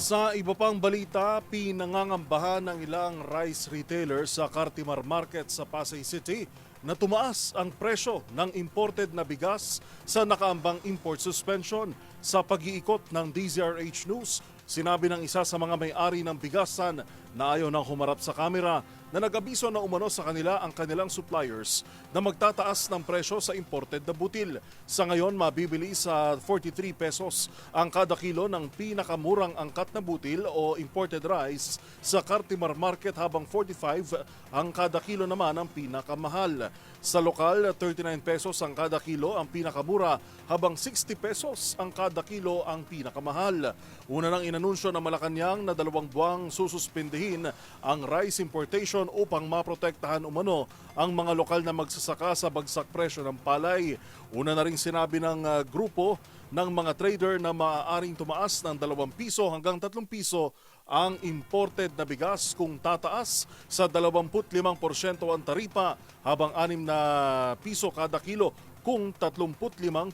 Sa iba pang balita, pinangangambahan ng ilang rice retailers sa Cartimar Market sa Pasay City na tumaas ang presyo ng imported na bigas sa nakaambang import suspension. Sa pag-iikot ng DZRH News, sinabi ng isa sa mga may-ari ng bigasan na ayaw nang humarap sa kamera na nag-abiso na umano sa kanila ang kanilang suppliers na magtataas ng presyo sa imported na butil. Sa ngayon, mabibili sa 43 pesos ang kada kilo ng pinakamurang angkat na butil o imported rice sa Cartimar Market habang 45 ang kada kilo naman ang pinakamahal. Sa lokal, 39 pesos ang kada kilo ang pinakamura habang 60 pesos ang kada kilo ang pinakamahal. Una nang inanunsyo ng Malacanang na 2 buwang sususpindihin ang rice importation upang maprotektahan umano ang mga lokal na magsasaka sa bagsak presyo ng palay. Una na rin sinabi ng grupo ng mga trader na maaaring tumaas ng 2 piso hanggang 3 piso ang imported na bigas kung tataas sa 25% ang taripa habang 6 na piso kada kilo kung 35%.